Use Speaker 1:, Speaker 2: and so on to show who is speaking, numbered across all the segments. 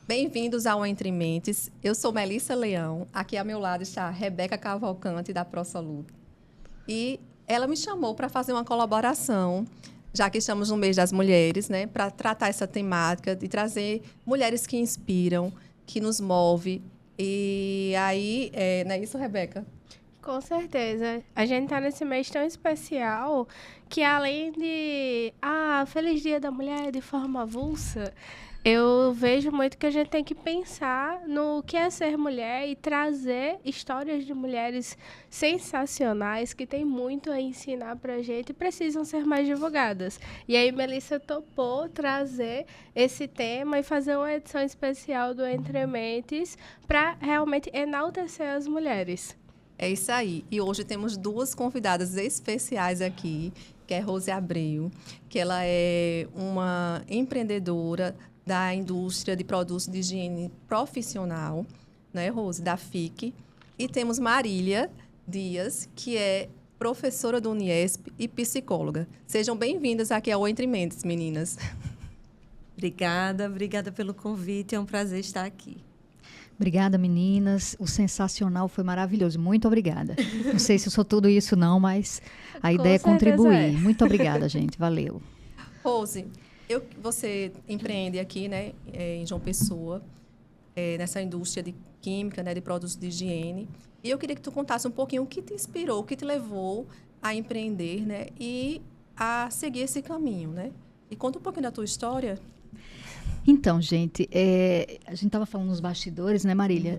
Speaker 1: Bem-vindos ao Entre Mentes. Eu sou Melissa Leão. Aqui ao meu lado está a Rebeca Cavalcante, da ProSaúde. E ela me chamou para fazer uma colaboração, já que estamos no mês das mulheres, né, para tratar essa temática de trazer mulheres que inspiram, que nos movem. E aí, não é isso, Rebeca?
Speaker 2: Com certeza. A gente tá nesse mês tão especial que além de Feliz Dia da Mulher de forma avulsa, eu vejo muito que a gente tem que pensar no que é ser mulher e trazer histórias de mulheres sensacionais que têm muito a ensinar pra gente e precisam ser mais divulgadas. E aí Melissa topou trazer esse tema e fazer uma edição especial do Entre Mentes para realmente enaltecer as mulheres.
Speaker 1: É isso aí. E hoje temos duas convidadas especiais aqui, que é Rose Abreu, que ela é uma empreendedora da indústria de produtos de higiene profissional, né, Rose, da FIC. E temos Marília Dias, que é professora do Uniesp e psicóloga. Sejam bem-vindas aqui ao Entre Mentes, meninas.
Speaker 3: Obrigada pelo convite. É um prazer estar aqui.
Speaker 4: Obrigada, meninas. O sensacional foi maravilhoso. Muito obrigada. Não sei se eu sou tudo isso, não, mas a ideia é contribuir. Muito obrigada, gente. Valeu.
Speaker 1: Rose, você empreende aqui, né, em João Pessoa, nessa indústria de química, né, de produtos de higiene. E eu queria que tu contasse um pouquinho o que te inspirou, o que te levou a empreender, né, e a seguir esse caminho, né? E conta um pouquinho da tua história.
Speaker 4: Então, gente, a gente estava falando nos bastidores, né, Marília,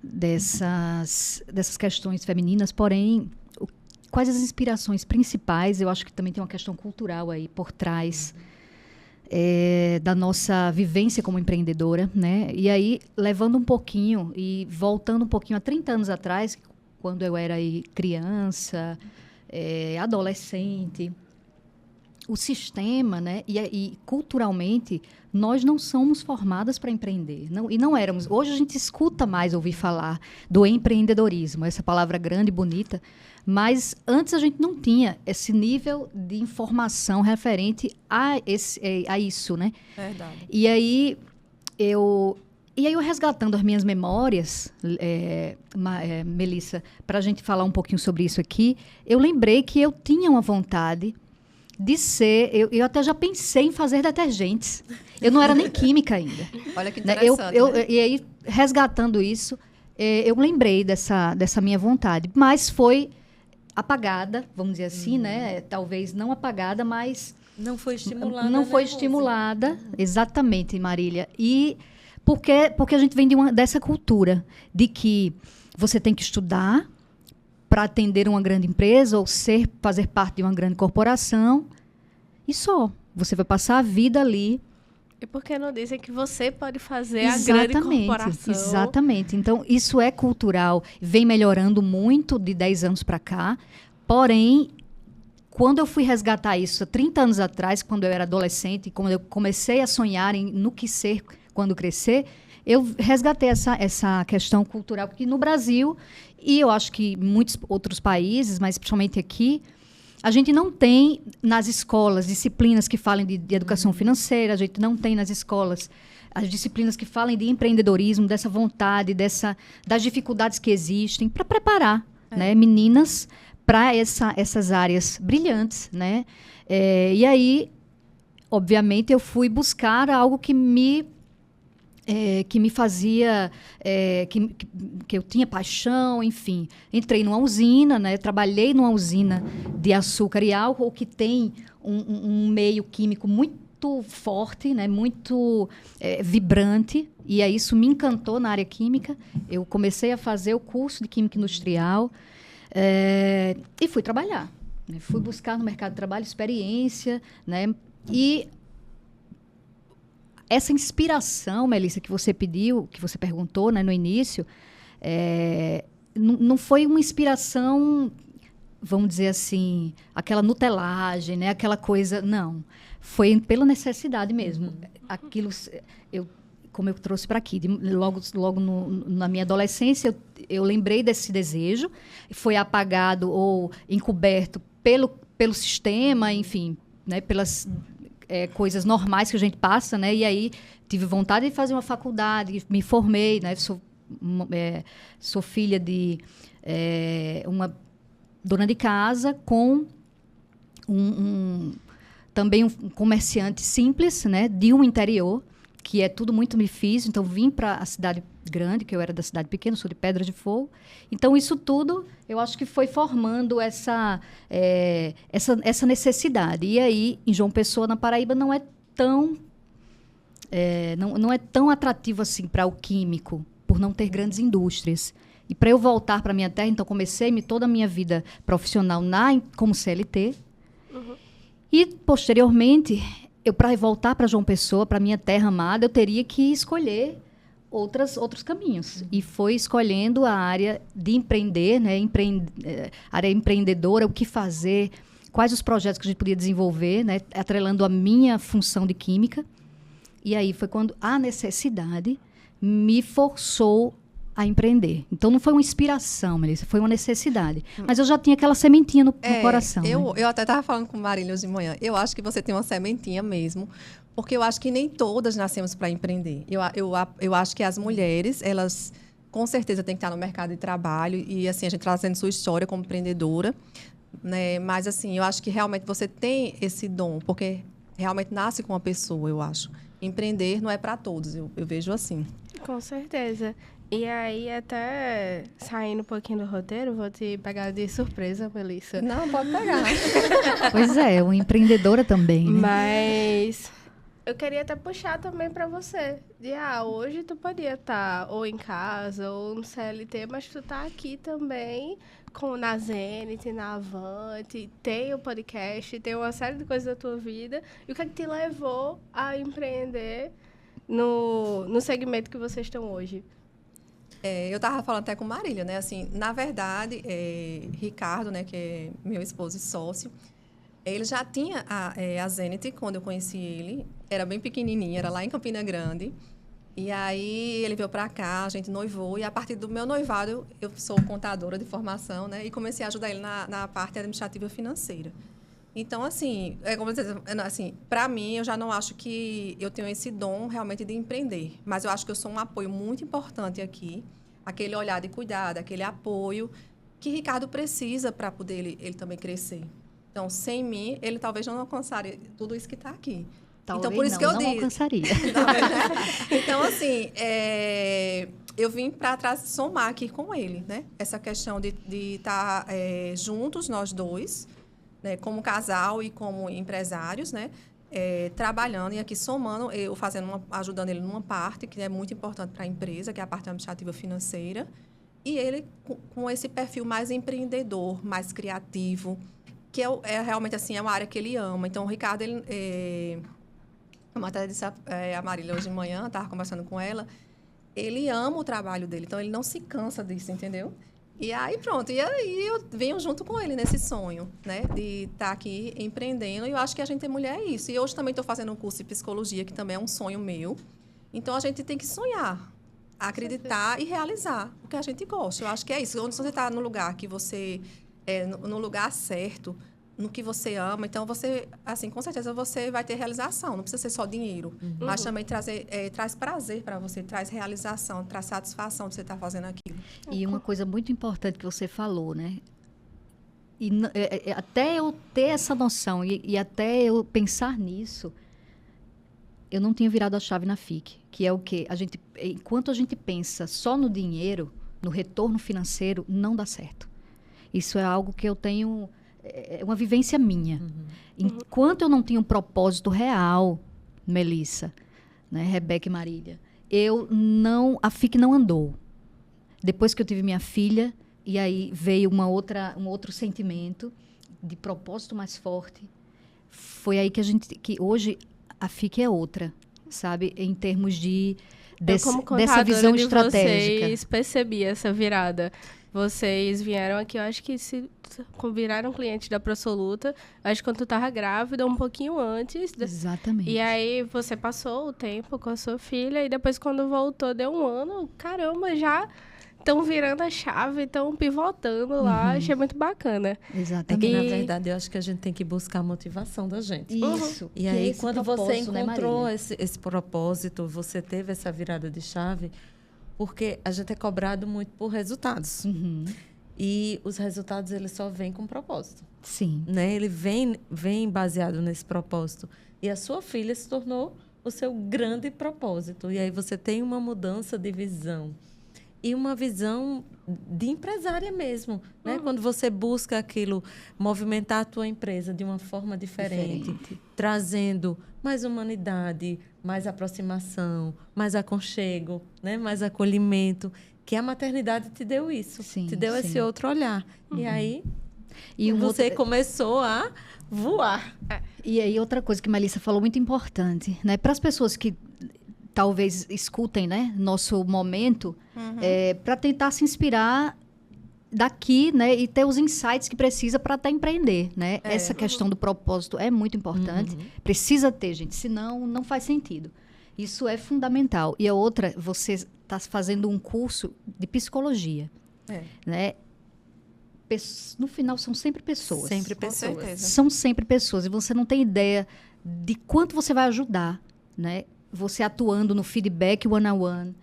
Speaker 4: dessas questões femininas, porém, quais as inspirações principais? Eu acho que também tem uma questão cultural aí por trás da nossa vivência como empreendedora, né? E aí, levando um pouquinho e voltando um pouquinho a 30 anos atrás, quando eu era aí criança, adolescente, o sistema, né, e culturalmente, nós não somos formadas para empreender. Não éramos. Hoje a gente escuta mais ouvir falar do empreendedorismo, essa palavra grande e bonita, mas antes a gente não tinha esse nível de informação referente a isso, né?
Speaker 1: Verdade.
Speaker 4: E aí eu resgatando as minhas memórias, Melissa, para a gente falar um pouquinho sobre isso aqui, eu lembrei que eu tinha uma vontade de ser... Eu até já pensei em fazer detergentes. Eu não era nem química ainda.
Speaker 1: Olha que interessante, né?
Speaker 4: E aí, resgatando isso, eu lembrei dessa minha vontade. Mas foi apagada, vamos dizer assim, né? Talvez não apagada, mas...
Speaker 3: Não foi estimulada.
Speaker 4: Não foi estimulada, exatamente, Marília. E porque a gente vem dessa cultura de que você tem que estudar para atender uma grande empresa ou fazer parte de uma grande corporação e só. Você vai passar a vida ali.
Speaker 2: E por que não dizem que você pode fazer a grande corporação?
Speaker 4: Exatamente. Então, isso é cultural. Vem melhorando muito de 10 anos para cá. Porém, quando eu fui resgatar isso 30 anos atrás, quando eu era adolescente, quando eu comecei a sonhar no que ser quando crescer, eu resgatei essa questão cultural, porque no Brasil, e eu acho que em muitos outros países, mas principalmente aqui, a gente não tem nas escolas disciplinas que falem de educação financeira, a gente não tem nas escolas as disciplinas que falem de empreendedorismo, dessa vontade, das dificuldades que existem, para preparar, né, meninas para essas áreas brilhantes, né? E aí, obviamente, eu fui buscar algo que me fazia, que eu tinha paixão, enfim. Entrei numa usina, né? Trabalhei numa usina de açúcar e álcool, que tem um meio químico muito forte, né? Muito vibrante, e aí isso me encantou na área química. Eu comecei a fazer o curso de Química Industrial e fui trabalhar. Né? Fui buscar no mercado de trabalho experiência, né? E essa inspiração, Melissa, que você pediu, que você perguntou, né, no início, não foi uma inspiração, vamos dizer assim, aquela nutelagem, né, aquela coisa, não. Foi pela necessidade mesmo. Aquilo, como eu trouxe para aqui, logo na minha adolescência, eu lembrei desse desejo, foi apagado ou encoberto pelo sistema, enfim, né, pelas coisas normais que a gente passa, né? E aí tive vontade de fazer uma faculdade, me formei, né? Sou filha de uma dona de casa com também um comerciante simples, né? De um interior, que é tudo muito difícil. Então, vim para a cidade grande, que eu era da cidade pequena, sou de Pedra de Fogo. Então, isso tudo, eu acho que foi formando essa necessidade. E aí, em João Pessoa, na Paraíba, não é tão atrativo assim para o químico, por não ter grandes indústrias. E para eu voltar para a minha terra, então, comecei toda a minha vida profissional como CLT. Uhum. E, posteriormente, para voltar para João Pessoa, para minha terra amada, eu teria que escolher outros caminhos. E foi escolhendo a área de empreender, né? Área empreendedora, o que fazer, quais os projetos que a gente podia desenvolver, né? Atrelando a minha função de química. E aí foi quando a necessidade me forçou a empreender. Então, não foi uma inspiração, Melissa, foi uma necessidade. Mas eu já tinha aquela sementinha no coração.
Speaker 1: Eu até estava falando com Marília hoje de manhã. Eu acho que você tem uma sementinha mesmo, porque eu acho que nem todas nascemos para empreender. Eu acho que as mulheres, elas com certeza têm que estar no mercado de trabalho e, assim, a gente trazendo sua história como empreendedora, né? Mas, assim, eu acho que realmente você tem esse dom, porque realmente nasce com uma pessoa, eu acho. Empreender não é para todos, eu vejo assim.
Speaker 2: Com certeza. E aí, até saindo um pouquinho do roteiro, vou te pegar de surpresa, Melissa.
Speaker 1: Não, pode pegar.
Speaker 4: Pois é, uma empreendedora também, né?
Speaker 2: Mas eu queria até puxar também para você. Hoje tu podia estar ou em casa ou no CLT, mas tu tá aqui também na Zenith, na Avante, tem o podcast, tem uma série de coisas da tua vida. E o que é que te levou a empreender no segmento que vocês estão hoje?
Speaker 1: Eu estava falando até com Marília, né? Assim, na verdade, Ricardo, né, que é meu esposo e sócio, ele já tinha a Zenith quando eu conheci ele. Era bem pequenininha, era lá em Campina Grande. E aí ele veio para cá, a gente noivou. E a partir do meu noivado, eu sou contadora de formação, né? E comecei a ajudar ele na parte administrativa financeira. Então, assim, como dizer, assim, para mim, eu já não acho que eu tenho esse dom realmente de empreender. Mas eu acho que eu sou um apoio muito importante aqui. Aquele olhar de cuidado, aquele apoio que Ricardo precisa para poder ele também crescer. Então, sem mim, ele talvez não alcançaria tudo isso que está aqui.
Speaker 4: Talvez
Speaker 1: então, por isso que eu
Speaker 4: não alcançaria.
Speaker 1: Então, assim, eu vim para trás somar aqui com ele, né? Essa questão de estar juntos, nós dois, né, como casal e como empresários, né, trabalhando e aqui somando, eu ajudando ele numa parte que é muito importante para a empresa, que é a parte administrativa financeira, e ele com esse perfil mais empreendedor, mais criativo, que realmente assim, é uma área que ele ama. Então, o Ricardo, como até disse a Marília hoje de manhã, estava conversando com ela, ele ama o trabalho dele, então ele não se cansa disso, entendeu? E aí, pronto. E aí, eu venho junto com ele nesse sonho, né? De estar aqui empreendendo. E eu acho que a gente é mulher é isso. E hoje também estou fazendo um curso de psicologia, que também é um sonho meu. Então, a gente tem que sonhar, acreditar e realizar o que a gente gosta. Eu acho que é isso. Quando você está no lugar que você... no lugar certo, no que você ama. Então, você, assim, com certeza você vai ter realização. Não precisa ser só dinheiro. Mas também traz prazer para você, traz realização, traz satisfação de você estar fazendo aquilo.
Speaker 4: E uma coisa muito importante que você falou, né? E até eu ter essa noção e até eu pensar nisso, eu não tinha virado a chave na FIC, que é o quê? Enquanto a gente pensa só no dinheiro, no retorno financeiro, não dá certo. Isso é algo que eu tenho... É uma vivência minha. Enquanto eu não tinha um propósito real, Melissa, né, Rebeca e Marília, a FIC não andou. Depois que eu tive minha filha, e aí veio um outro sentimento de propósito mais forte, foi aí que hoje a FIC é outra, sabe? Em termos dessa visão estratégica.
Speaker 2: Vocês percebi essa virada. Vocês vieram aqui, eu acho que viraram clientes da Prosoluta, acho que quando tu tava grávida, um pouquinho antes.
Speaker 4: Exatamente.
Speaker 2: E aí você passou o tempo com a sua filha e depois quando voltou, deu um ano, caramba, já estão virando a chave, estão pivotando lá. Achei muito bacana.
Speaker 3: É que,
Speaker 4: Exatamente.
Speaker 3: na verdade, eu acho que a gente tem que buscar a motivação da gente.
Speaker 4: Isso.
Speaker 3: E
Speaker 4: que é
Speaker 3: aí,
Speaker 4: esse
Speaker 3: quando você
Speaker 4: propósito, né,
Speaker 3: encontrou
Speaker 4: Marília?
Speaker 3: esse propósito, você teve essa virada de chave, porque a gente é cobrado muito por resultados.
Speaker 4: Uhum.
Speaker 3: E os resultados, eles só vêm com propósito.
Speaker 4: Sim.
Speaker 3: Né? Ele vem baseado nesse propósito. E a sua filha se tornou o seu grande propósito. E aí você tem uma mudança de visão. E uma visão de empresária mesmo. Né? Quando você busca aquilo, movimentar a tua empresa de uma forma diferente. Trazendo mais humanidade, mais aproximação, mais aconchego, né? Mais acolhimento. Que a maternidade te deu isso.
Speaker 4: Sim,
Speaker 3: te deu
Speaker 4: sim.
Speaker 3: esse outro olhar. E aí...
Speaker 4: E um
Speaker 3: você
Speaker 4: outro-
Speaker 3: começou a voar.
Speaker 4: E aí, outra coisa que a Melissa falou muito importante, né? Para as pessoas que talvez escutem, né, nosso momento, para tentar se inspirar daqui, né, e ter os insights que precisa para até empreender, né? Essa questão do propósito é muito importante. Precisa ter, gente, senão não faz sentido. Isso é fundamental. E a outra, você está fazendo um curso de psicologia, né? No final, são sempre pessoas.
Speaker 3: Sempre
Speaker 1: Com
Speaker 3: pessoas.
Speaker 1: certeza.
Speaker 4: São sempre pessoas. E você não tem ideia de quanto você vai ajudar, né? Você atuando no feedback one-on-one,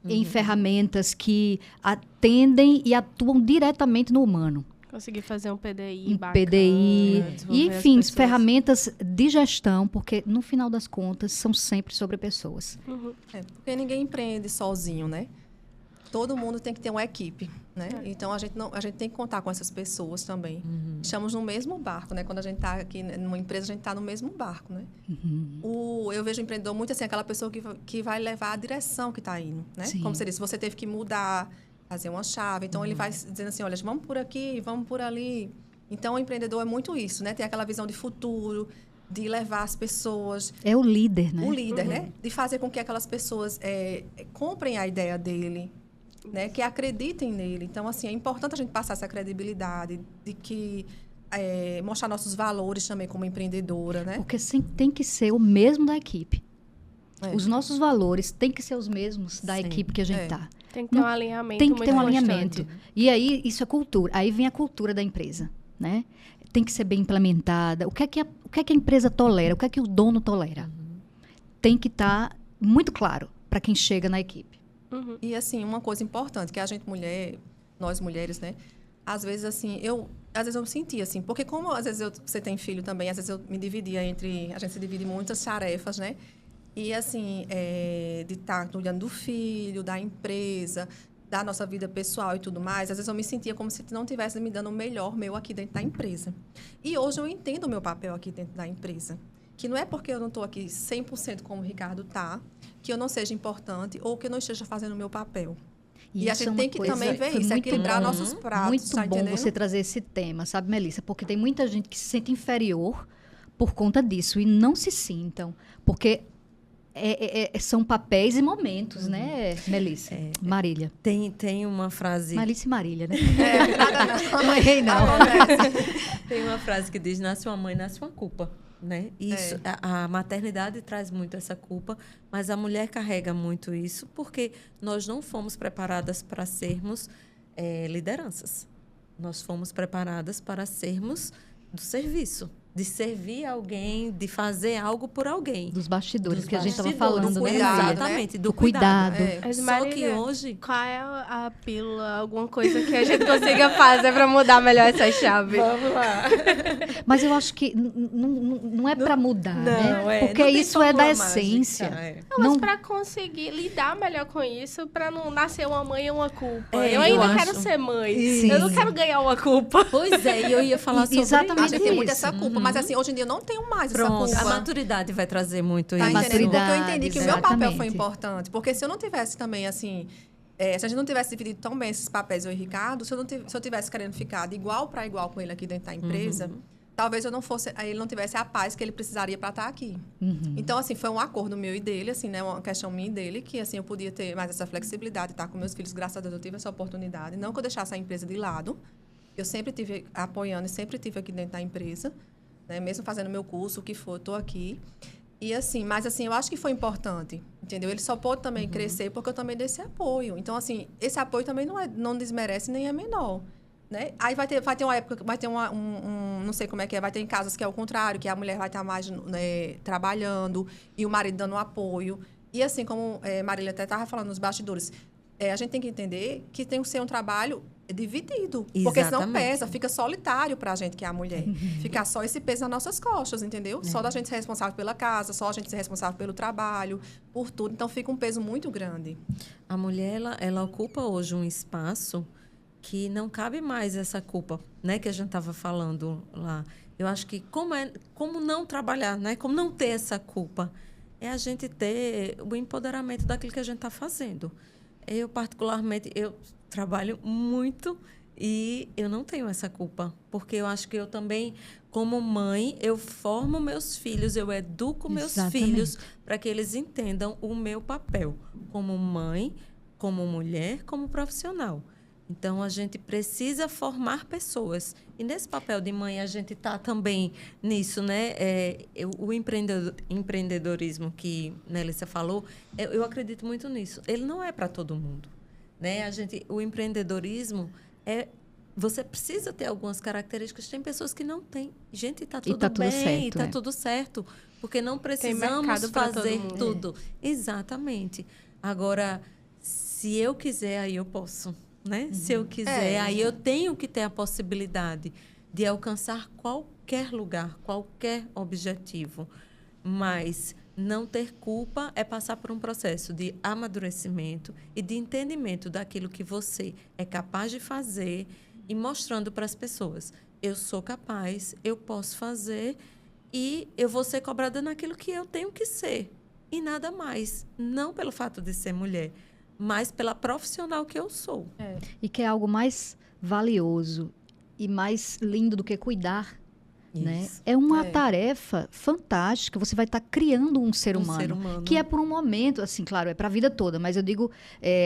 Speaker 4: em ferramentas que atendem e atuam diretamente no humano.
Speaker 2: Consegui fazer um PDI
Speaker 4: Em
Speaker 2: bacana.
Speaker 4: PDI,
Speaker 2: desenvolver
Speaker 4: e,
Speaker 2: as
Speaker 4: enfim,
Speaker 2: pessoas.
Speaker 4: ferramentas de gestão, porque no final das contas são sempre sobre pessoas.
Speaker 1: Porque ninguém empreende sozinho, né? Todo mundo tem que ter uma equipe, né? Então, a gente tem que contar com essas pessoas também. Estamos no mesmo barco, né? Quando a gente está aqui numa empresa, a gente está no mesmo barco, né? Eu vejo o empreendedor muito assim, aquela pessoa que vai levar a direção que está indo, né?
Speaker 4: Sim.
Speaker 1: Como você disse, você teve que mudar, fazer uma chave. Então, ele vai dizendo assim, olha, vamos por aqui, vamos por ali. Então, o empreendedor é muito isso, né? Tem aquela visão de futuro, de levar as pessoas...
Speaker 4: É o líder, né?
Speaker 1: O líder, né? De fazer com que aquelas pessoas comprem a ideia dele, né? Que acreditem nele. Então, assim, é importante a gente passar essa credibilidade de que mostrar nossos valores também como empreendedora, né?
Speaker 4: Porque tem que ser o mesmo da equipe.
Speaker 1: É.
Speaker 4: Os nossos valores têm que ser os mesmos da
Speaker 3: Sim.
Speaker 4: equipe que a gente
Speaker 1: É.
Speaker 4: está.
Speaker 2: Tem que ter um alinhamento
Speaker 4: Tem que
Speaker 2: muito
Speaker 4: ter um
Speaker 2: constante.
Speaker 4: alinhamento. E aí, isso é cultura. Aí vem a cultura da empresa, né? Tem que ser bem implementada. O que é que a empresa tolera? O que é que o dono tolera? Tem que estar muito claro para quem chega na equipe.
Speaker 1: E, assim, uma coisa importante, que a gente nós mulheres, né? Às vezes, assim, às vezes eu me sentia assim, porque como às vezes você tem filho também, às vezes eu me dividia a gente se divide em muitas tarefas, né? E, assim, de estar cuidando do filho, da empresa, da nossa vida pessoal e tudo mais, às vezes eu me sentia como se não estivesse me dando o melhor meu aqui dentro da empresa. E hoje eu entendo o meu papel aqui dentro da empresa. Que não é porque eu não estou aqui 100% como o Ricardo está, que eu não seja importante ou que eu não esteja fazendo o meu papel. E a
Speaker 4: isso é
Speaker 1: gente
Speaker 4: uma
Speaker 1: tem que
Speaker 4: coisa-
Speaker 1: também ver
Speaker 4: foi
Speaker 1: isso,
Speaker 4: muito
Speaker 1: equilibrar
Speaker 4: bom.
Speaker 1: nossos pratos,
Speaker 4: Muito
Speaker 1: tá
Speaker 4: bom
Speaker 1: entendendo?
Speaker 4: você trazer esse tema, sabe, Melissa? Porque tem muita gente que se sente inferior por conta disso. E não se sintam. Porque são papéis e momentos, né, Melissa? Marília.
Speaker 3: Tem uma frase...
Speaker 4: Melissa e Marília, né?
Speaker 1: Nada não.
Speaker 4: Não errei, não.
Speaker 3: Tem uma frase que diz, nasce uma mãe, nasce uma culpa. Né? Isso, a maternidade traz muito essa culpa, mas a mulher carrega muito isso porque nós não fomos preparadas para sermos lideranças. Nós fomos preparadas para sermos do serviço, de servir alguém, de fazer algo por alguém.
Speaker 4: Dos bastidores
Speaker 3: Dos
Speaker 4: que a gente estava
Speaker 3: bastidores,
Speaker 4: falando,
Speaker 3: do
Speaker 4: né,
Speaker 1: cuidado,
Speaker 4: Marília?
Speaker 3: Exatamente, do
Speaker 4: Do cuidado.
Speaker 3: cuidado.
Speaker 2: Mas,
Speaker 3: Só
Speaker 2: Marília,
Speaker 3: que hoje...
Speaker 2: Qual é a pílula, alguma coisa que a gente consiga fazer para mudar melhor essa chave?
Speaker 3: Vamos lá.
Speaker 4: Mas eu acho que não é para mudar, né? Porque
Speaker 3: não tem
Speaker 4: isso é da
Speaker 3: fórmula
Speaker 4: essência.
Speaker 3: mágica,
Speaker 2: Não, mas para conseguir lidar melhor com isso, para não nascer uma mãe e uma culpa. Eu ainda
Speaker 3: eu
Speaker 2: quero
Speaker 3: acho.
Speaker 2: ser mãe.
Speaker 4: Sim.
Speaker 2: Eu não quero ganhar uma culpa.
Speaker 3: Pois é, e eu ia falar sobre
Speaker 4: Exatamente.
Speaker 1: A gente tem muito
Speaker 4: isso.
Speaker 1: essa culpa, mas assim, hoje em dia eu não tenho mais
Speaker 3: Pronto,
Speaker 1: essa
Speaker 3: a
Speaker 1: culpa.
Speaker 3: maturidade vai trazer muito
Speaker 1: Tá
Speaker 3: isso.
Speaker 1: entendendo? Porque eu
Speaker 4: Maturidade,
Speaker 1: entendi que o meu papel foi
Speaker 4: exatamente.
Speaker 1: importante. Porque se eu não tivesse também, assim... se a gente não tivesse dividido tão bem esses papéis, eu e Ricardo, se eu tivesse querendo ficar de igual para igual com ele aqui dentro da empresa, talvez eu não fosse... Ele não tivesse a paz que ele precisaria para estar aqui. Então, assim, foi um acordo meu e dele, assim, né? Uma questão minha e dele, que, assim, eu podia ter mais essa flexibilidade, estar com meus filhos. Graças a Deus, eu tive essa oportunidade. Não que eu deixasse a empresa de lado. Eu sempre tive apoiando e sempre tive aqui dentro da empresa, né? Mesmo fazendo meu curso, o que for, eu estou aqui. E assim, mas assim, eu acho que foi importante, entendeu? Ele só pôde também crescer porque eu também dei esse apoio. Então, assim, esse apoio também não desmerece nem é menor, né? Aí vai ter uma época, vai ter não sei como é que é, vai ter em casas que é o contrário, que a mulher vai estar mais, né, trabalhando e o marido dando apoio. E assim, como Marília até estava falando nos bastidores, a gente tem que entender que tem que ser um trabalho dividido. Porque senão
Speaker 3: Exatamente.
Speaker 1: pesa, fica solitário pra gente que é a mulher. Ficar só esse peso nas nossas costas, entendeu? Só da gente ser responsável pela casa, só a gente ser responsável pelo trabalho, por tudo. Então, fica um peso muito grande.
Speaker 3: A mulher, ela ocupa hoje um espaço que não cabe mais essa culpa, né? Que a gente estava falando lá. Eu acho que como não trabalhar, né? Como não ter essa culpa? É a gente ter o empoderamento daquilo que a gente está fazendo. Eu, particularmente, eu trabalho muito e eu não tenho essa culpa. Porque eu acho que eu também, como mãe, eu formo meus filhos, eu educo meus filhos para que eles entendam o meu papel como mãe, como mulher, como profissional. Então, a gente precisa formar pessoas. E nesse papel de mãe, a gente está também nisso, né? O empreendedorismo que Nélissa falou, eu acredito muito nisso. Ele não é para todo mundo, né? O empreendedorismo você precisa ter algumas características. Tem pessoas que não têm. Gente, está tudo bem,
Speaker 4: certo,
Speaker 3: está tudo certo. Porque não precisamos
Speaker 2: mercado pra todo
Speaker 3: fazer
Speaker 2: mundo.
Speaker 3: tudo. Exatamente. Agora, se eu quiser, aí eu posso. Né? Se eu quiser, aí eu tenho que ter a possibilidade de alcançar qualquer lugar, qualquer objetivo. Mas não ter culpa é passar por um processo de amadurecimento e de entendimento daquilo que você é capaz de fazer e mostrando para as pessoas. Eu sou capaz, eu posso fazer e eu vou ser cobrada naquilo que eu tenho que ser. E nada mais. Não pelo fato de ser mulher, mas pela profissional que eu sou.
Speaker 4: E que é algo mais valioso e mais lindo do que cuidar. Né?
Speaker 3: Isso.
Speaker 4: É uma tarefa fantástica. Você vai estar criando um ser humano. Que é por um momento, assim, claro, é para a vida toda. Mas eu digo,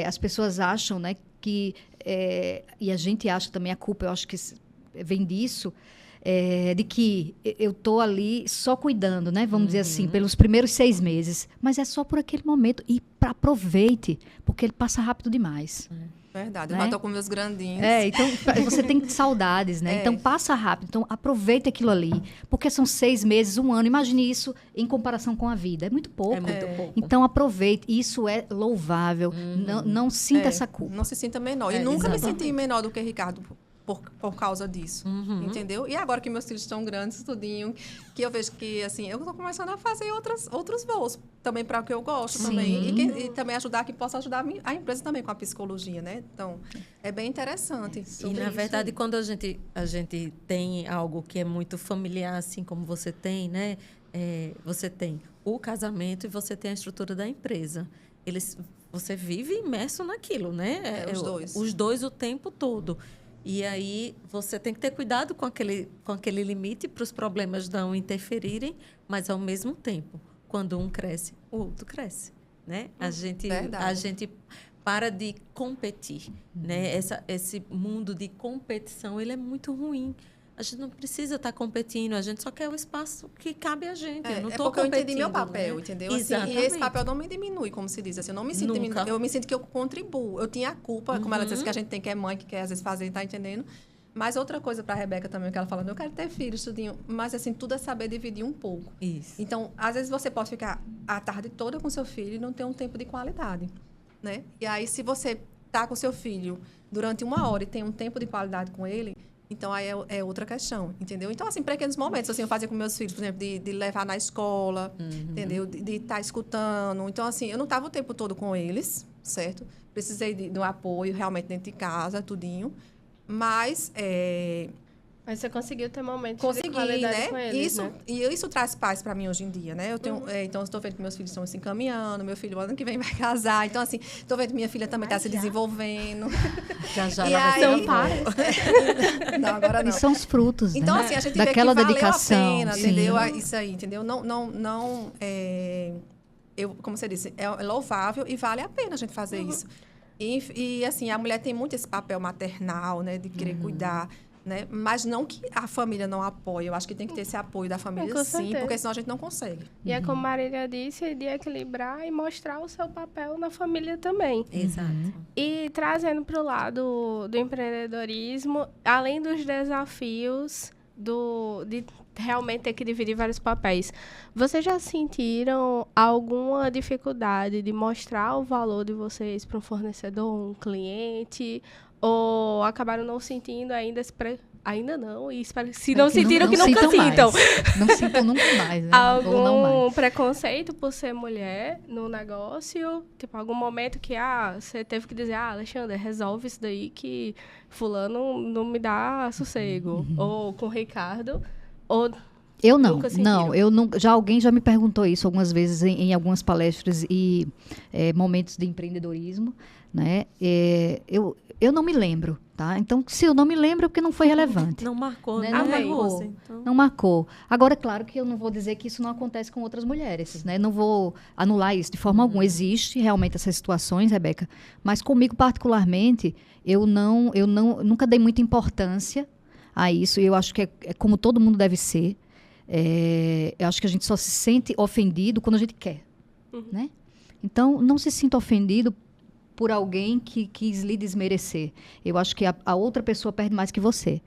Speaker 4: as pessoas acham, né, que... e a gente acha também, a culpa, eu acho que vem disso... de que eu estou ali só cuidando, né? Vamos dizer assim, pelos primeiros 6 meses. Mas é só por aquele momento. E aproveite, porque ele passa rápido demais.
Speaker 1: Verdade.
Speaker 4: Né?
Speaker 1: Eu já tô com meus grandinhos.
Speaker 4: Então você tem saudades, né? Então passa rápido. Então aproveita aquilo ali. Porque são 6 meses, 1 ano. Imagine isso em comparação com a vida. É muito pouco.
Speaker 3: É muito pouco.
Speaker 4: Então aproveite. Isso é louvável. Não sinta essa culpa.
Speaker 1: Não se sinta menor. E nunca me senti menor do que Ricardo por causa disso, entendeu? E agora que meus filhos estão grandes, tudinho, que eu vejo que, assim, eu estou começando a fazer outros voos, também para o que eu gosto também. E também ajudar, que possa ajudar a empresa também com a psicologia, né? Então, é bem interessante.
Speaker 3: E, na verdade, quando a gente tem algo que é muito familiar, assim como você tem, né? Você tem o casamento e você tem a estrutura da empresa. Você vive imerso naquilo, né?
Speaker 1: Os dois.
Speaker 3: Os dois o tempo todo. E aí você tem que ter cuidado com aquele limite para os problemas não interferirem, mas ao mesmo tempo, quando um cresce, o outro cresce, né? A gente para de competir, né? Esse mundo de competição, ele é muito ruim. A gente não precisa estar competindo, a gente só quer o espaço que cabe a gente. Eu não tô
Speaker 1: porque eu entendi meu
Speaker 3: competindo,
Speaker 1: papel,
Speaker 3: né?
Speaker 1: entendeu? Assim, e esse papel não me diminui, como se diz. Assim, eu não me sinto diminuída. Eu me sinto que eu contribuo. Eu tinha a culpa, como ela disse, que a gente tem que é mãe, que quer às vezes fazer, tá entendendo? Mas outra coisa para a Rebeca também, que ela falando, eu quero ter filhos, tudinho. Mas, assim, tudo é saber dividir um pouco.
Speaker 3: Isso.
Speaker 1: Então, às vezes você pode ficar a tarde toda com seu filho e não ter um tempo de qualidade, né? E aí, se você tá com seu filho durante 1 hora e tem um tempo de qualidade com ele, então aí é outra questão, entendeu? Então, assim, pequenos momentos, assim, eu fazia com meus filhos, por exemplo, de levar na escola, entendeu? De estar escutando. Então, assim, eu não estava o tempo todo com eles, certo? Precisei de um apoio realmente dentro de casa, tudinho. Mas
Speaker 2: Mas você conseguiu ter momentos
Speaker 1: consegui,
Speaker 2: de qualidade
Speaker 1: né?
Speaker 2: com eles,
Speaker 1: Isso,
Speaker 2: né?
Speaker 1: E isso traz paz para mim hoje em dia, né? Eu tenho, então, estou vendo que meus filhos estão se encaminhando, meu filho ano que vem vai casar. Então, assim, estou vendo que minha filha também está se desenvolvendo.
Speaker 3: Já
Speaker 1: E
Speaker 3: ela vai
Speaker 1: aí-
Speaker 3: ser avó.
Speaker 1: Não, agora não.
Speaker 4: E são os frutos,
Speaker 1: Então,
Speaker 4: né?
Speaker 1: assim, a gente
Speaker 4: daquela
Speaker 1: vê que
Speaker 4: dedicação.
Speaker 1: valeu a pena,
Speaker 4: sim.
Speaker 1: entendeu? Isso aí, entendeu? Como você disse, é louvável e vale a pena a gente fazer isso. E, assim, a mulher tem muito esse papel maternal, né? De querer cuidar. né? Mas não que a família não apoie. Eu acho que tem que ter esse apoio da família,
Speaker 2: Com
Speaker 1: sim,
Speaker 2: certeza.
Speaker 1: porque senão a gente não consegue.
Speaker 2: E é como a Marília disse, de equilibrar e mostrar o seu papel na família também.
Speaker 3: Exato.
Speaker 2: E trazendo para o lado do empreendedorismo, além dos desafios de realmente ter que dividir vários papéis, vocês já sentiram alguma dificuldade de mostrar o valor de vocês para um fornecedor, um cliente, ou acabaram não sentindo ainda ainda não, e se não sentiram, que nunca sintam.
Speaker 4: Não sintam nunca mais, né? Ou não
Speaker 2: Algum
Speaker 4: mais.
Speaker 2: preconceito por ser mulher no negócio? Tipo, algum momento que você teve que dizer, Alexandre, resolve isso daí que fulano não me dá sossego. Ou com o Ricardo, ou
Speaker 4: Eu não,
Speaker 2: nunca sentiram?
Speaker 4: não. Eu nunca, alguém já me perguntou isso algumas vezes em algumas palestras e momentos de empreendedorismo, né? Eu não me lembro, tá? Então, se eu não me lembro, é porque não foi relevante.
Speaker 3: Não marcou,
Speaker 4: Né?
Speaker 3: né?
Speaker 4: Não
Speaker 2: Amém.
Speaker 4: marcou.
Speaker 3: Então,
Speaker 4: Não marcou. Agora, claro que eu não vou dizer que isso não acontece com outras mulheres, né? Não vou anular isso de forma alguma. Existe realmente essas situações, Rebeca, mas comigo particularmente, eu nunca dei muita importância a isso. E eu acho que é como todo mundo deve ser. Eu acho que a gente só se sente ofendido quando a gente quer, né? Então, não se sinta ofendido por alguém que quis lhe desmerecer. Eu acho que a outra pessoa perde mais que você.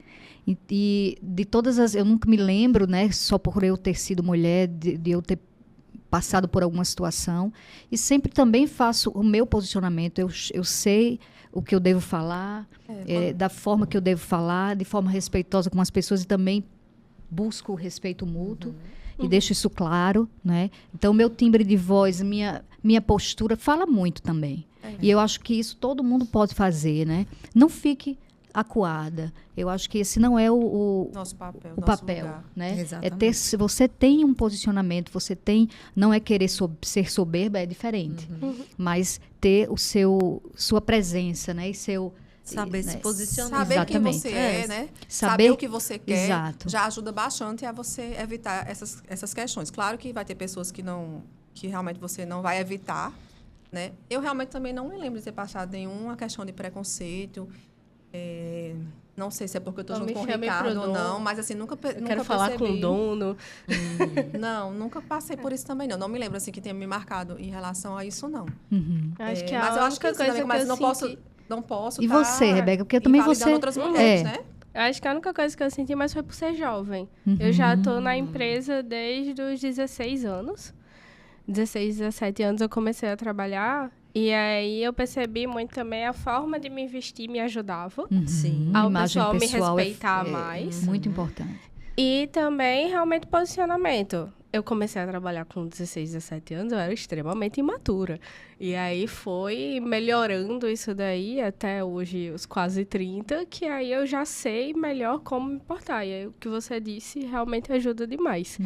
Speaker 4: E de todas as... Eu nunca me lembro, né? Só por eu ter sido mulher, de eu ter passado por alguma situação. E sempre também faço o meu posicionamento. Eu sei o que eu devo falar, da forma que eu devo falar, de forma respeitosa com as pessoas e também busco o respeito mútuo. E deixo isso claro, né? Então, meu timbre de voz, minha postura fala muito também. E eu acho que isso todo mundo pode fazer, né? Não fique acuada. Eu acho que esse não é o
Speaker 1: Nosso papel,
Speaker 4: o
Speaker 1: nosso
Speaker 4: papel,
Speaker 1: lugar.
Speaker 4: né?
Speaker 3: Exatamente.
Speaker 4: Se você tem um posicionamento, não é querer ser soberba, é diferente. Mas ter sua presença, né? E
Speaker 3: saber se
Speaker 4: né?
Speaker 3: posicionar.
Speaker 1: Saber quem
Speaker 4: Exatamente.
Speaker 1: você é, né?
Speaker 4: Saber
Speaker 1: Saber o que você quer
Speaker 4: Exato.
Speaker 1: já ajuda bastante a você evitar essas questões. Claro que vai ter pessoas que realmente você não vai evitar, né? Eu realmente também não me lembro de ter passado nenhuma questão de preconceito. Não sei se é porque eu estou
Speaker 2: Não
Speaker 1: junto
Speaker 2: me
Speaker 1: com o
Speaker 2: chame
Speaker 1: Ricardo
Speaker 2: pro
Speaker 1: ou
Speaker 2: dono.
Speaker 1: não, mas assim, nunca
Speaker 2: Quero
Speaker 1: nunca
Speaker 2: falar com o
Speaker 1: percebi.
Speaker 2: dono.
Speaker 1: Não, nunca passei por isso também, não. Não me lembro assim que tenha me marcado em relação a isso, não.
Speaker 2: Acho que
Speaker 1: Mas
Speaker 2: a
Speaker 1: eu acho que
Speaker 2: única
Speaker 1: isso
Speaker 2: coisa
Speaker 1: também,
Speaker 2: que
Speaker 1: mas
Speaker 2: eu
Speaker 1: não posso
Speaker 4: E você, Rebeca? Porque também
Speaker 1: invalidando
Speaker 4: você...
Speaker 1: outras mulheres, né?
Speaker 2: Eu acho que a única coisa que eu senti mais foi por ser jovem. Eu já estou na empresa desde os 16 anos. 16, 17 anos eu comecei a trabalhar. E aí eu percebi muito também a forma de me vestir me ajudava.
Speaker 3: Sim.
Speaker 2: Ao
Speaker 4: Imagem
Speaker 2: pessoal me
Speaker 4: pessoal
Speaker 2: respeitar mais.
Speaker 4: muito importante.
Speaker 2: E também, realmente, posicionamento. Eu comecei a trabalhar com 16, 17 anos, eu era extremamente imatura. E aí foi melhorando isso daí até hoje, os quase 30, que aí eu já sei melhor como me portar. E aí o que você disse realmente ajuda demais.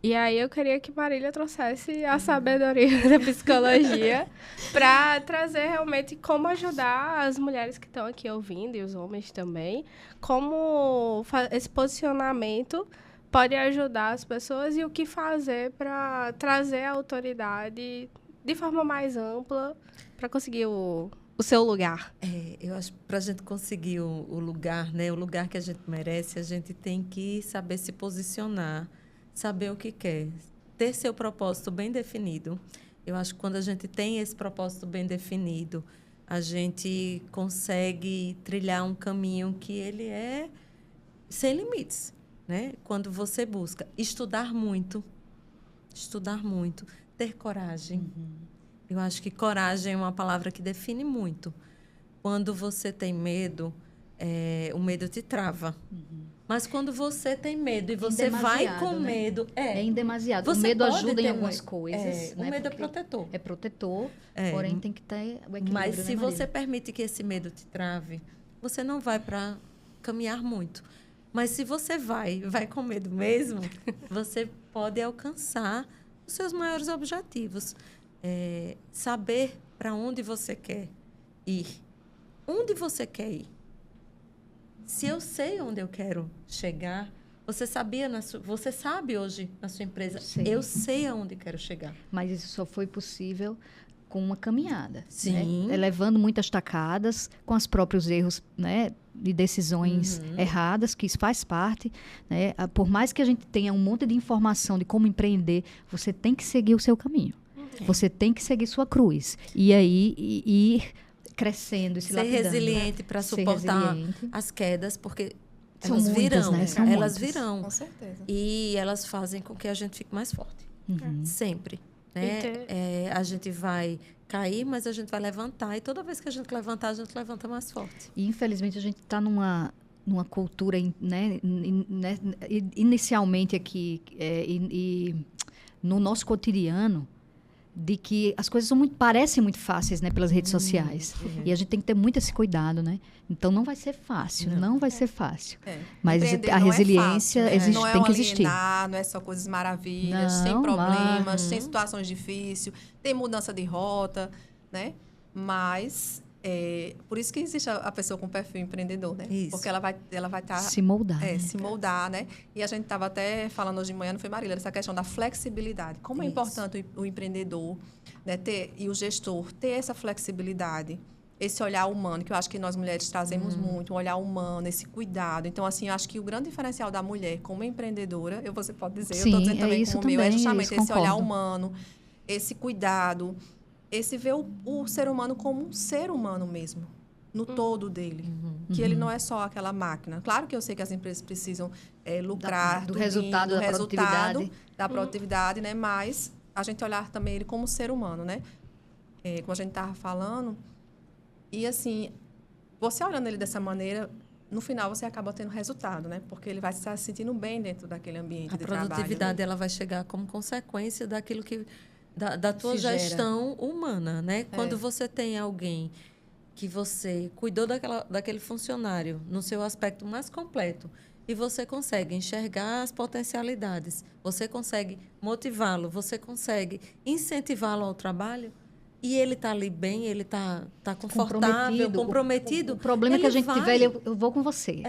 Speaker 2: E aí eu queria que Marília trouxesse a sabedoria da psicologia para trazer realmente como ajudar as mulheres que estão aqui ouvindo e os homens também, como esse posicionamento pode ajudar as pessoas e o que fazer para trazer a autoridade de forma mais ampla para conseguir o seu lugar.
Speaker 3: Eu acho que para a gente conseguir o lugar, né, o lugar que a gente merece, a gente tem que saber se posicionar, saber o que quer, ter seu propósito bem definido. Eu acho que quando a gente tem esse propósito bem definido, a gente consegue trilhar um caminho que ele é sem limites, né? Quando você busca estudar muito, ter coragem. Eu acho que coragem é uma palavra que define muito. Quando você tem medo, o medo te trava. Mas quando você tem medo e você vai com
Speaker 4: né?
Speaker 3: medo...
Speaker 4: em demasiado. O
Speaker 3: Você
Speaker 4: medo
Speaker 3: pode
Speaker 4: ajuda em
Speaker 3: ter
Speaker 4: algumas coisas.
Speaker 3: O
Speaker 4: né?
Speaker 3: medo é
Speaker 4: Porque
Speaker 3: protetor.
Speaker 4: É protetor, porém tem que ter o equilíbrio.
Speaker 3: Mas
Speaker 4: né,
Speaker 3: se
Speaker 4: Marília?
Speaker 3: você permite que esse medo te trave, você não vai para caminhar muito. Mas se você vai com medo mesmo, você pode alcançar os seus maiores objetivos. Saber para onde você quer ir. Onde você quer ir? Se eu sei onde eu quero chegar, você sabe hoje na sua empresa,
Speaker 4: Sei.
Speaker 3: eu sei aonde quero chegar.
Speaker 4: Mas isso só foi possível com uma caminhada.
Speaker 3: Sim.
Speaker 4: Né? Levando muitas tacadas, com os próprios erros, né? De decisões erradas, que isso faz parte. Né? Por mais que a gente tenha um monte de informação de como empreender, você tem que seguir o seu caminho. Você tem que seguir sua cruz. E aí, ir crescendo e se
Speaker 3: ser
Speaker 4: lapidando.
Speaker 3: resiliente para
Speaker 4: Ser
Speaker 3: suportar
Speaker 4: resiliente.
Speaker 3: as quedas, porque
Speaker 4: São
Speaker 3: elas
Speaker 4: muitas,
Speaker 3: virão.
Speaker 4: né? São
Speaker 3: Elas
Speaker 4: muitas.
Speaker 3: virão.
Speaker 1: Com certeza.
Speaker 3: E elas fazem com que a gente fique mais forte. Sempre. Né? A gente vai cair, mas a gente vai levantar. E toda vez que a gente levantar, a gente levanta mais forte.
Speaker 4: E, infelizmente, a gente está numa cultura, né, inicialmente aqui, no nosso cotidiano, de que as coisas parecem muito fáceis, né, pelas redes sociais. E a gente tem que ter muito esse cuidado, né? Então, não vai ser fácil, não vai ser fácil. Mas
Speaker 1: Empreender
Speaker 4: a
Speaker 1: não é
Speaker 4: resiliência
Speaker 1: fácil, né?
Speaker 4: existe,
Speaker 1: não é
Speaker 4: tem que
Speaker 1: um
Speaker 4: existir.
Speaker 1: alienar, não é só coisas maravilhas, tem
Speaker 4: Não,
Speaker 1: problemas, tem situações difíceis, tem mudança de rota, né? Mas por isso que existe a pessoa com perfil empreendedor, né?
Speaker 3: Isso.
Speaker 1: Porque ela vai estar
Speaker 4: Se moldar. Né?
Speaker 1: se moldar, né? E a gente estava até falando hoje de manhã, não foi, Marília, essa questão da flexibilidade. Como é
Speaker 3: Isso.
Speaker 1: importante o empreendedor, né, e o gestor ter essa flexibilidade, esse olhar humano, que eu acho que nós mulheres trazemos muito, um olhar humano, esse cuidado. Então, assim, eu acho que o grande diferencial da mulher como empreendedora, você pode dizer, eu estou dizendo também como meu, é justamente esse olhar humano, esse cuidado, esse ver o ser humano como um ser humano mesmo, no todo dele. Que ele não é só aquela máquina. Claro que eu sei que as empresas precisam lucrar
Speaker 4: do resultado, da produtividade.
Speaker 1: Da produtividade, né? Mas a gente olhar também ele como ser humano, né? Como a gente estava falando. E, assim, você olhando ele dessa maneira, no final você acaba tendo resultado, né? Porque ele vai se sentindo bem dentro daquele ambiente de trabalho.
Speaker 3: A produtividade, ela vai chegar como consequência daquilo que... Da tua gestão humana, né? Quando você tem alguém que você cuidou daquele funcionário no seu aspecto mais completo e você consegue enxergar as potencialidades, você consegue motivá-lo, você consegue incentivá-lo ao trabalho e ele está ali bem, ele está confortável, comprometido.
Speaker 4: O problema é que a gente tiver, eu vou com você.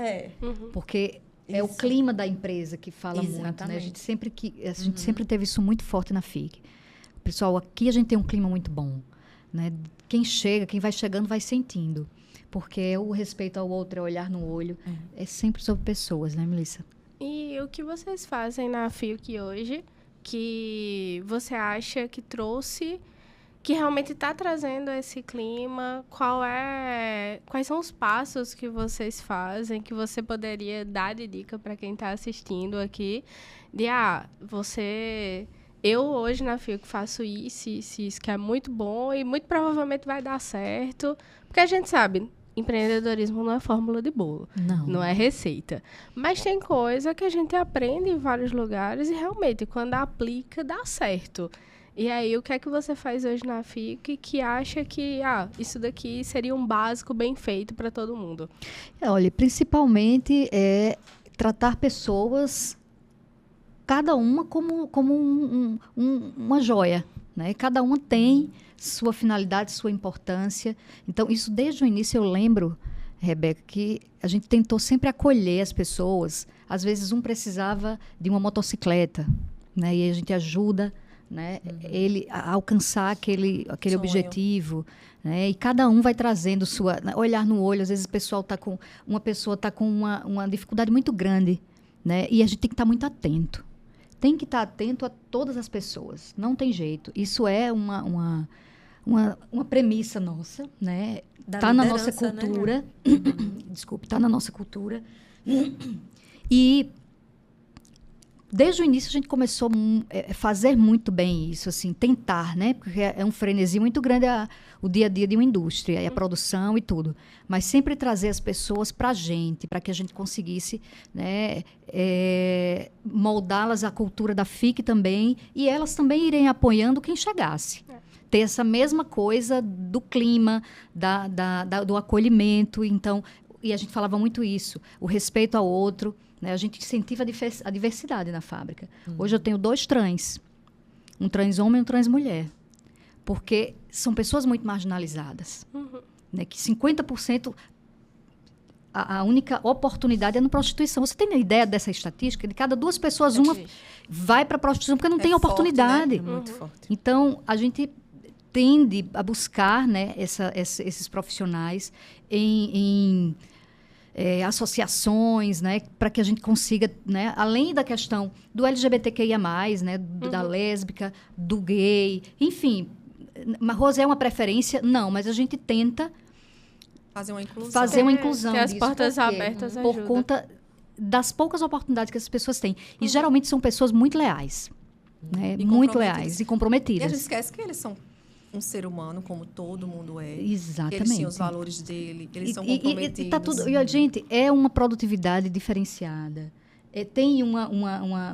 Speaker 4: Porque é o clima da empresa que fala muito, né? A gente sempre teve isso muito forte na FIC. Pessoal, aqui a gente tem um clima muito bom, né? Quem vai chegando, vai sentindo. Porque o respeito ao outro, é olhar no olho. É sempre sobre pessoas, né, Melissa?
Speaker 2: E o que vocês fazem na FIC hoje, que você acha que trouxe, que realmente está trazendo esse clima? Quais são os passos que vocês fazem, que você poderia dar de dica para quem está assistindo aqui? Eu hoje na FIC faço isso, que é muito bom e muito provavelmente vai dar certo. Porque a gente sabe, empreendedorismo não é fórmula de bolo. Não é receita. Mas tem coisa que a gente aprende em vários lugares e realmente, quando aplica, dá certo. E aí, o que é que você faz hoje na FIC que acha que isso daqui seria um básico bem feito para todo mundo?
Speaker 4: Olha, principalmente tratar pessoas... Cada uma como uma joia, né? Cada uma tem sua finalidade, sua importância. Então, isso desde o início eu lembro, Rebeca, que a gente tentou sempre acolher as pessoas. Às vezes um precisava de uma motocicleta, né? E a gente ajuda, né? Ele a alcançar aquele objetivo, né? E cada um vai trazendo olhar no olho. Às vezes uma pessoa está com uma dificuldade muito grande, né? E a gente tem que estar muito atento. Tem que estar atento a todas as pessoas. Não tem jeito. Isso é uma premissa nossa, né? Está na nossa cultura. Né? Desculpe, está na nossa cultura. E desde o início a gente começou a fazer muito bem isso, assim, tentar, né? Porque é um frenesi muito grande o dia a dia de uma indústria, e a produção e tudo. Mas sempre trazer as pessoas para a gente, para que a gente conseguisse, né, moldá-las à cultura da FIC também, e elas também irem apoiando quem chegasse. Ter essa mesma coisa do clima, do acolhimento. Então, e a gente falava muito isso, o respeito ao outro, né? A gente incentiva a diversidade na fábrica. Hoje eu tenho 2 trans, um trans homem e um trans mulher, porque são pessoas muito marginalizadas, né? Que 50% a única oportunidade é na prostituição. Você tem ideia dessa estatística? De cada 2 pessoas, uma vai para a prostituição porque não tem oportunidade.
Speaker 3: Forte, né? É muito forte.
Speaker 4: Então, a gente tende a buscar, né, esses profissionais em associações, né, para que a gente consiga, né, além da questão do LGBTQIA+, né, da lésbica, do gay, enfim. Rose é uma preferência? Não, mas a gente tenta
Speaker 1: Fazer uma inclusão.
Speaker 4: fazer uma inclusão
Speaker 2: ter as
Speaker 4: disso.
Speaker 2: portas
Speaker 4: Por quê?
Speaker 2: abertas
Speaker 4: Por
Speaker 2: ajuda.
Speaker 4: conta das poucas oportunidades que essas pessoas têm. E geralmente são pessoas muito leais, né,
Speaker 1: E
Speaker 4: muito
Speaker 1: comprometidas.
Speaker 4: leais e
Speaker 1: E a gente
Speaker 4: comprometidas.
Speaker 1: esquece que eles são um ser humano, como todo mundo é. Que
Speaker 4: Exatamente.
Speaker 1: eles têm os valores dele, eles são comprometidos.
Speaker 4: E tá tudo, e, gente, é uma produtividade diferenciada. Tem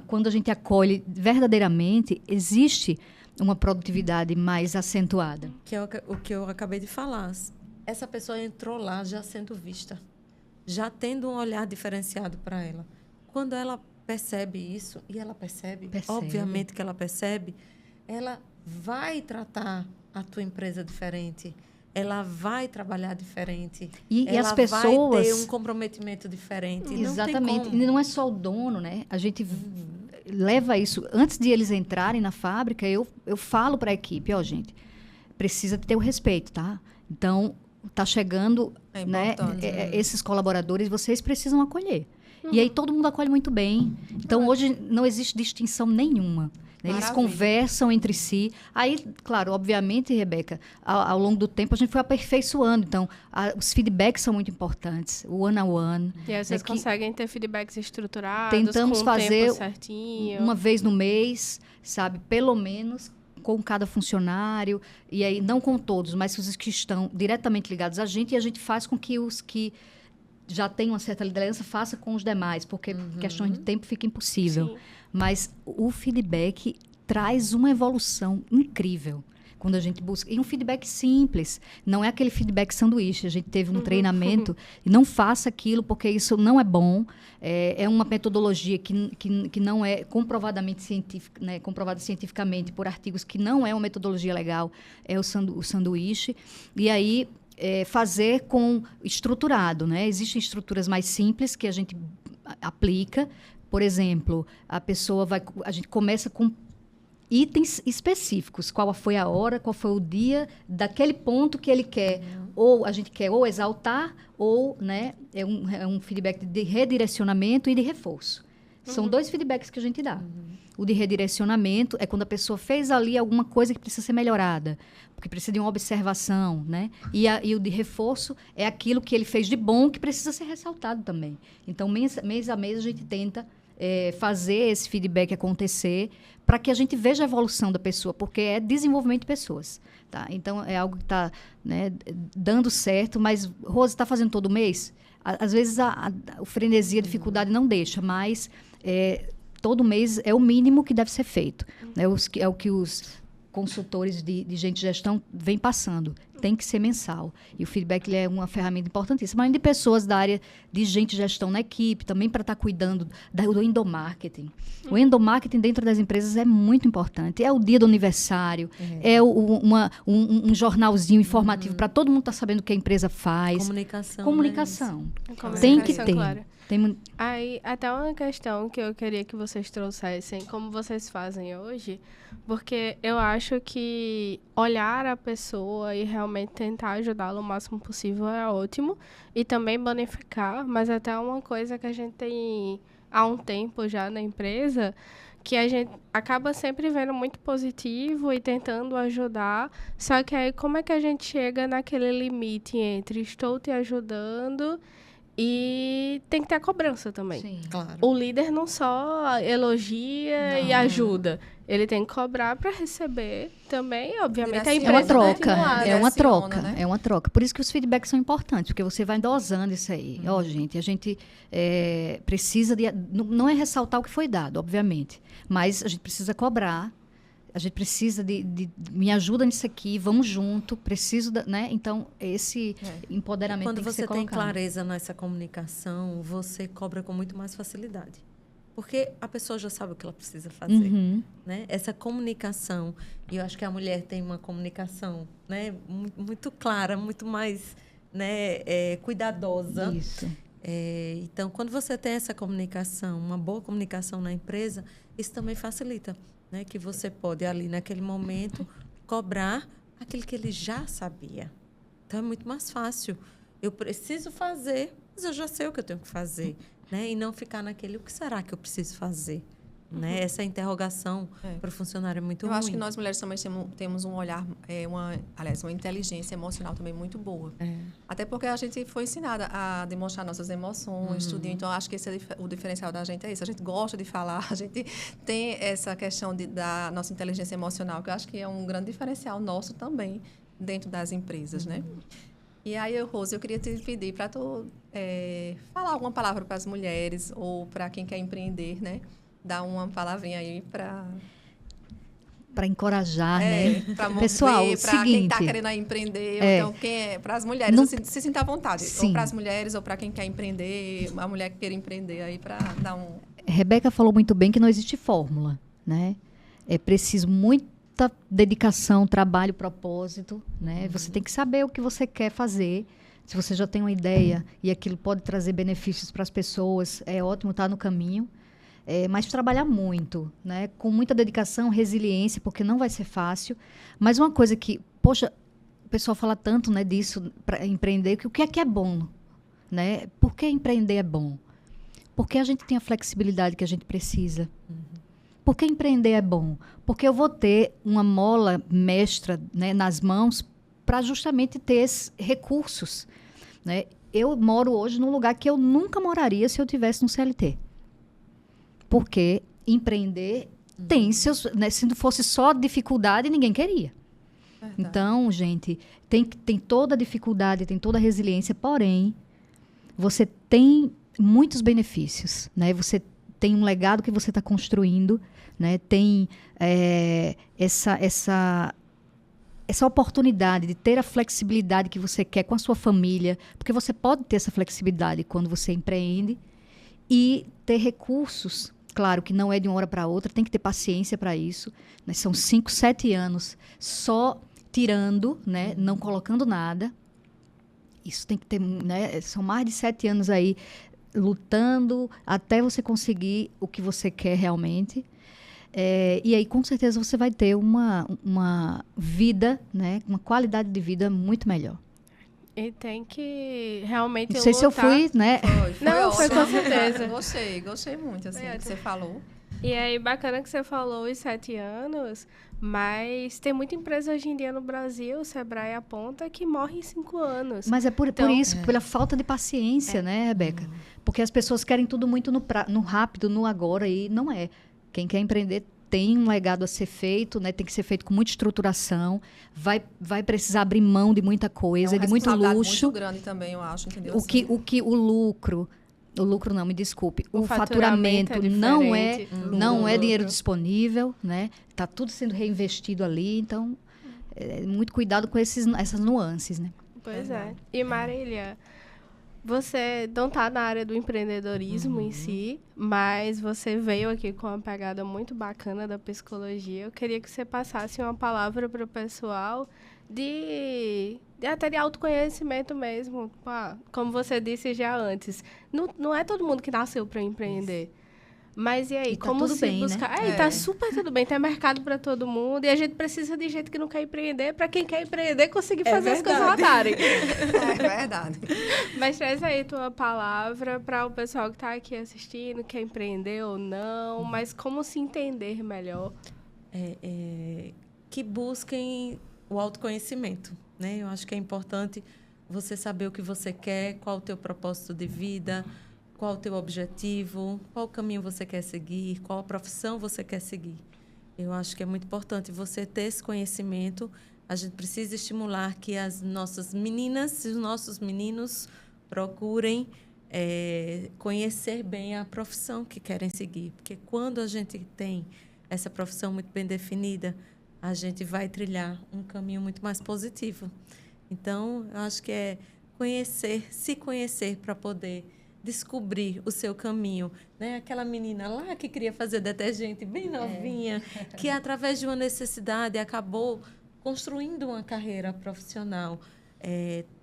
Speaker 4: quando a gente acolhe verdadeiramente, existe uma produtividade mais acentuada.
Speaker 3: Que é o que eu acabei de falar. Essa pessoa entrou lá já sendo vista, já tendo um olhar diferenciado para ela. Quando ela percebe isso, e ela percebe, obviamente que ela percebe, ela vai tratar a tua empresa diferente, ela vai trabalhar diferente,
Speaker 4: E
Speaker 3: ela
Speaker 4: as pessoas...
Speaker 3: vai ter um comprometimento diferente.
Speaker 4: Exatamente.
Speaker 3: Não tem como.
Speaker 4: E não é só o dono, né? A gente leva isso... Antes de eles entrarem na fábrica, eu falo para a equipe, gente, precisa ter o respeito, tá? Então, tá chegando, né, esses colaboradores, vocês precisam acolher. E aí todo mundo acolhe muito bem. Então, hoje não existe distinção nenhuma. Eles
Speaker 1: Maravilha.
Speaker 4: conversam entre si. Aí, claro, obviamente, Rebeca, ao longo do tempo a gente foi aperfeiçoando. Então, os feedbacks são muito importantes. O one-on-one.
Speaker 2: E aí vocês
Speaker 4: que
Speaker 2: conseguem ter feedbacks estruturados,
Speaker 4: tentamos
Speaker 2: com o
Speaker 4: fazer
Speaker 2: tempo certinho.
Speaker 4: uma vez no mês, sabe? Pelo menos com cada funcionário. E aí, não com todos, mas os que estão diretamente ligados a gente. E a gente faz com que os que já têm uma certa liderança faça com os demais, porque questões de tempo fica impossível.
Speaker 2: Sim.
Speaker 4: Mas o feedback traz uma evolução incrível quando a gente busca. E um feedback simples. Não é aquele feedback sanduíche. A gente teve um treinamento e não faça aquilo porque isso não é bom. É uma metodologia que não é comprovadamente científica, né, comprovada cientificamente por artigos que não é uma metodologia legal. É o sanduíche. E aí, fazer com estruturado, né? Existem estruturas mais simples que a gente aplica. Por exemplo, a gente começa com itens específicos. Qual foi a hora, qual foi o dia, daquele ponto que ele quer. Ou a gente quer ou exaltar, ou, né, é um feedback de redirecionamento e de reforço. São 2 feedbacks que a gente dá. O de redirecionamento é quando a pessoa fez ali alguma coisa que precisa ser melhorada, porque precisa de uma observação, né? E o de reforço é aquilo que ele fez de bom que precisa ser ressaltado também. Então, mês a mês, a gente tenta fazer esse feedback acontecer para que a gente veja a evolução da pessoa, porque é desenvolvimento de pessoas. Tá? Então, é algo que está, né, dando certo, mas, Rose, está fazendo todo mês? Às vezes, o frenesi, a dificuldade não deixa, mas todo mês é o mínimo que deve ser feito. É o que os consultores de gente de gestão vêm passando. Tem que ser mensal. E o feedback ele é uma ferramenta importantíssima. Além de pessoas da área de gente de gestão na equipe, também para estar cuidando do endomarketing. O endomarketing dentro das empresas é muito importante. É o dia do aniversário, é um jornalzinho informativo para todo mundo estar sabendo o que a empresa faz. Comunicação.
Speaker 2: Comunicação,
Speaker 4: Tem que ter.
Speaker 2: claro.
Speaker 4: Tem
Speaker 2: Aí, até uma questão que eu queria que vocês trouxessem, como vocês fazem hoje, porque eu acho que olhar a pessoa e realmente tentar ajudá-la o máximo possível é ótimo, e também bonificar, mas até uma coisa que a gente tem há um tempo já na empresa, que a gente acaba sempre vendo muito positivo e tentando ajudar, só que aí como é que a gente chega naquele limite entre estou te ajudando e tem que ter a cobrança também.
Speaker 4: Sim.
Speaker 3: Claro.
Speaker 2: O líder não só elogia e ajuda. Ele tem que cobrar para receber também, obviamente. A
Speaker 1: É
Speaker 2: empresa
Speaker 1: uma
Speaker 4: troca,
Speaker 2: continuar,
Speaker 4: é uma
Speaker 1: direciona,
Speaker 4: troca,
Speaker 1: né?
Speaker 4: é uma troca. Por isso que os feedbacks são importantes, porque você vai dosando isso aí. Ó, gente, a gente precisa de... Não é ressaltar o que foi dado, obviamente, mas a gente precisa cobrar, a gente precisa de me ajuda nisso aqui, vamos junto, preciso, né? Então, esse empoderamento
Speaker 3: Quando
Speaker 4: tem que
Speaker 3: você
Speaker 4: ser
Speaker 3: tem
Speaker 4: colocado.
Speaker 3: clareza nessa comunicação, você cobra com muito mais facilidade. Porque a pessoa já sabe o que ela precisa fazer. Né? Essa comunicação, e eu acho que a mulher tem uma comunicação, né, muito clara, muito mais, né, cuidadosa.
Speaker 4: Isso.
Speaker 3: Então, quando você tem essa comunicação, uma boa comunicação na empresa, isso também facilita, né, que você pode ali naquele momento cobrar aquilo que ele já sabia. Então, é muito mais fácil. Eu preciso fazer, mas eu já sei o que eu tenho que fazer. Né? E não ficar naquele, o que será que eu preciso fazer? Né? Essa interrogação para o funcionário é muito ruim.
Speaker 1: Eu acho que nós mulheres também temos um olhar, uma inteligência emocional também muito boa. Até porque a gente foi ensinada a demonstrar nossas emoções, tudo. Então, acho que esse o diferencial da gente é isso. A gente gosta de falar, a gente tem essa questão da nossa inteligência emocional, que eu acho que é um grande diferencial nosso também dentro das empresas, né? E aí, Rose, eu queria te pedir para tu falar alguma palavra para as mulheres ou para quem quer empreender, né? Dar uma palavrinha aí para
Speaker 4: encorajar, né?
Speaker 1: Para
Speaker 4: pessoal,
Speaker 1: para quem está querendo empreender, ou então para as mulheres,
Speaker 4: não,
Speaker 1: se sinta à vontade,
Speaker 4: sim.
Speaker 1: ou para as mulheres ou para quem quer empreender, a mulher que quer empreender aí para dar um.
Speaker 4: Rebeca falou muito bem que não existe fórmula, né? É preciso muita dedicação, trabalho, propósito, né? Você tem que saber o que você quer fazer. Se você já tem uma ideia e aquilo pode trazer benefícios para as pessoas, é ótimo estar no caminho. Mas trabalhar muito, né? Com muita dedicação, resiliência, porque não vai ser fácil. Mas uma coisa que, poxa, o pessoal fala tanto, né, disso para empreender, que o que é bom, né? Por que empreender é bom? Porque a gente tem a flexibilidade que a gente precisa. Por que empreender é bom? Porque eu vou ter uma mola mestra, né, nas mãos para justamente ter esses recursos, né? Eu moro hoje num lugar que eu nunca moraria se eu tivesse no CLT. Porque empreender tem seus... Né, se não fosse só dificuldade, ninguém queria. Verdade. Então, gente, tem toda a dificuldade, tem toda a resiliência, porém, você tem muitos benefícios, né? Você tem um legado que você está construindo, né? Tem essa oportunidade de ter a flexibilidade que você quer com a sua família, porque você pode ter essa flexibilidade quando você empreende e ter recursos. Claro que não é de uma hora para outra, tem que ter paciência para isso. Né? São 5, 7 anos só tirando, né? Não colocando nada. Isso tem que ter, né? São mais de 7 anos aí lutando até você conseguir o que você quer realmente. E aí, com certeza, você vai ter uma vida, né? Uma qualidade de vida muito melhor.
Speaker 2: E tem que realmente
Speaker 4: lutar. Não sei se eu fui, né?
Speaker 2: Não, foi com certeza.
Speaker 1: Gostei muito, assim, que você falou.
Speaker 2: E aí, bacana que você falou os 7 anos, mas tem muita empresa hoje em dia no Brasil, o Sebrae aponta, que morre em 5 anos.
Speaker 4: Mas é por isso, pela falta de paciência, né, Rebeca? Porque as pessoas querem tudo muito no rápido, no agora, e não é. Quem quer empreender tem um legado a ser feito, né? Tem que ser feito com muita estruturação, vai precisar abrir mão de muita coisa, de muito luxo.
Speaker 1: Muito grande também, eu acho, entendeu?
Speaker 4: O lucro não, me desculpe. O faturamento não é dinheiro disponível, né? Está tudo sendo reinvestido ali, então muito cuidado com essas nuances, né?
Speaker 2: Pois é. E Marília, você não está na área do empreendedorismo em si, mas você veio aqui com uma pegada muito bacana da psicologia. Eu queria que você passasse uma palavra para o pessoal até de autoconhecimento mesmo. Como você disse já antes, não é todo mundo que nasceu para empreender. Mas e aí,
Speaker 4: e tá
Speaker 2: como
Speaker 4: tudo
Speaker 2: se
Speaker 4: bem,
Speaker 2: buscar?
Speaker 4: Né?
Speaker 2: Tá super tudo bem, tem mercado para todo mundo. E a gente precisa de gente que não quer empreender, para quem quer empreender conseguir fazer as coisas rodarem.
Speaker 1: É verdade.
Speaker 2: Mas traz aí tua palavra para o pessoal que está aqui assistindo, quer empreender ou não, mas como se entender melhor.
Speaker 3: Que busquem o autoconhecimento, né? Eu acho que é importante você saber o que você quer, qual o teu propósito de vida, qual o teu objetivo, qual caminho você quer seguir, qual profissão você quer seguir. Eu acho que é muito importante você ter esse conhecimento. A gente precisa estimular que as nossas meninas e os nossos meninos procurem conhecer bem a profissão que querem seguir. Porque quando a gente tem essa profissão muito bem definida, a gente vai trilhar um caminho muito mais positivo. Então, eu acho que é se conhecer para poder descobrir o seu caminho, né? Aquela menina lá que queria fazer detergente bem novinha, que através de uma necessidade acabou construindo uma carreira profissional.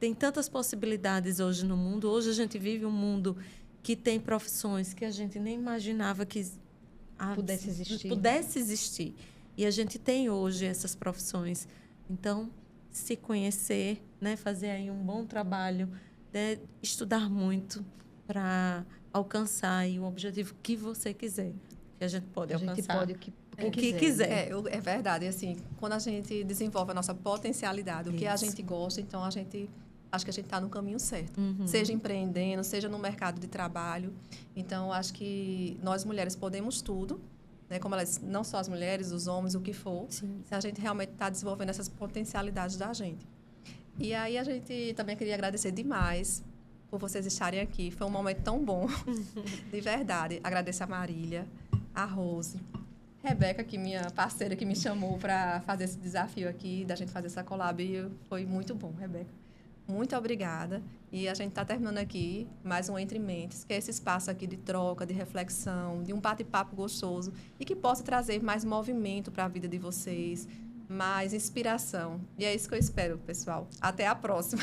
Speaker 3: Tem tantas possibilidades hoje no mundo. Hoje a gente vive um mundo que tem profissões que a gente nem imaginava que
Speaker 4: pudesse existir.
Speaker 3: E a gente tem hoje essas profissões. Então, se conhecer, né? Fazer aí um bom trabalho, né? Estudar muito para alcançar aí o objetivo que você quiser. Que a gente pode alcançar.
Speaker 4: A gente pode
Speaker 3: o que quiser.
Speaker 1: É verdade. Assim, quando a gente desenvolve a nossa potencialidade, o que a gente gosta, então acho que a gente está no caminho certo. Seja empreendendo, seja no mercado de trabalho. Então, acho que nós mulheres podemos tudo, né? Como elas, não só as mulheres, os homens, o que for, se a gente realmente está desenvolvendo essas potencialidades da gente. E aí a gente também queria agradecer demais por vocês estarem aqui. Foi um momento tão bom, de verdade. Agradeço a Marília, a Rose, Rebeca, que minha parceira, que me chamou para fazer esse desafio aqui, da gente fazer essa collab. E foi muito bom, Rebeca. Muito obrigada. E a gente está terminando aqui mais um Entre Mentes, que é esse espaço aqui de troca, de reflexão, de um bate-papo gostoso e que possa trazer mais movimento para a vida de vocês, mais inspiração. E é isso que eu espero, pessoal. Até a próxima.